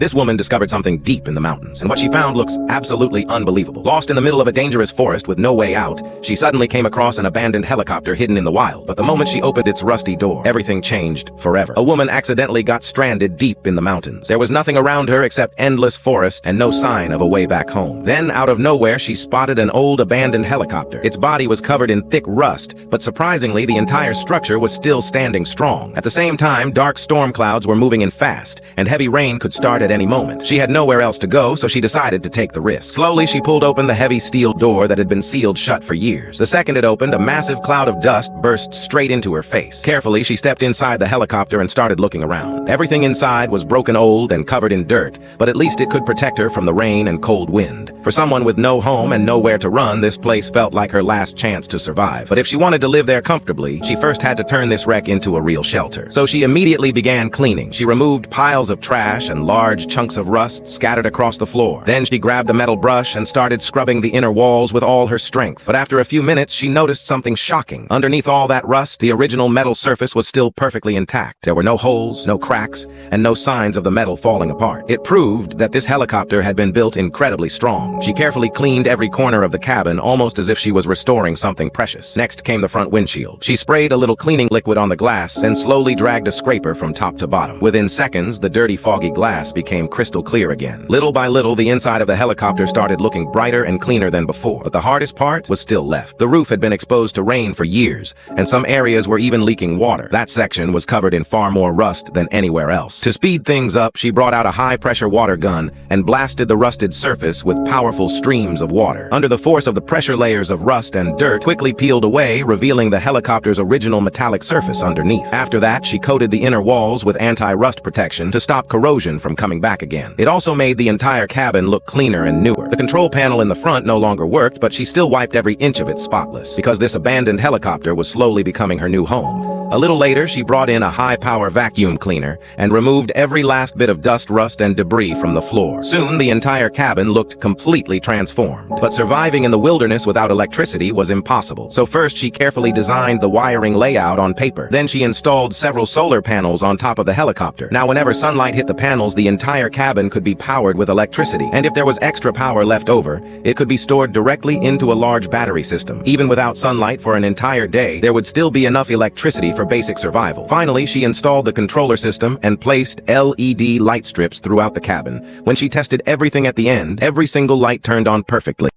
This woman discovered something deep in the mountains, and what she found looks absolutely unbelievable. Lost in the middle of a dangerous forest with no way out, she suddenly came across an abandoned helicopter hidden in the wild. But the moment she opened its rusty door, everything changed forever. A woman accidentally got stranded deep in the mountains. There was nothing around her except endless forest and no sign of a way back home. Then, out of nowhere, she spotted an old abandoned helicopter. Its body was covered in thick rust, but surprisingly, the entire structure was still standing strong. At the same time, dark storm clouds were moving in fast, and heavy rain could start at any moment. She had nowhere else to go, so she decided to take the risk. Slowly, she pulled open the heavy steel door that had been sealed shut for years. The second it opened, a massive cloud of dust burst straight into her face. Carefully, she stepped inside the helicopter and started looking around. Everything inside was broken old and covered in dirt, but at least it could protect her from the rain and cold wind. For someone with no home and nowhere to run, this place felt like her last chance to survive. But if she wanted to live there comfortably, she first had to turn this wreck into a real shelter. So she immediately began cleaning. She removed piles of trash and large chunks of rust scattered across the floor. Then she grabbed a metal brush and started scrubbing the inner walls with all her strength. But after a few minutes, she noticed something shocking. Underneath all that rust, the original metal surface was still perfectly intact. There were no holes, no cracks, and no signs of the metal falling apart. It proved that this helicopter had been built incredibly strong. She carefully cleaned every corner of the cabin, almost as if she was restoring something precious. Next came the front windshield. She sprayed a little cleaning liquid on the glass and slowly dragged a scraper from top to bottom. Within seconds, the dirty, foggy glass became crystal clear again. Little by little, the inside of the helicopter started looking brighter and cleaner than before. But the hardest part was still left. The roof had been exposed to rain for years, and some areas were even leaking water. That section was covered in far more rust than anywhere else. To speed things up, she brought out a high-pressure water gun and blasted the rusted surface with powerful streams of water. Under the force of the pressure, layers of rust and dirt quickly peeled away, revealing the helicopter's original metallic surface underneath. After that, she coated the inner walls with anti-rust protection to stop corrosion from coming back again. It also made the entire cabin look cleaner and newer. The control panel in the front no longer worked, but she still wiped every inch of it spotless, because this abandoned helicopter was slowly becoming her new home. A little later, she brought in a high-power vacuum cleaner and removed every last bit of dust, rust, and debris from the floor. Soon, the entire cabin looked completely transformed. But surviving in the wilderness without electricity was impossible. So first, she carefully designed the wiring layout on paper. Then she installed several solar panels on top of the helicopter. Now, whenever sunlight hit the panels, the entire cabin could be powered with electricity. And if there was extra power left over, it could be stored directly into a large battery system. Even without sunlight for an entire day, there would still be enough electricity for basic survival. Finally, she installed the controller system and placed LED light strips throughout the cabin. When she tested everything at the end, every single light turned on perfectly.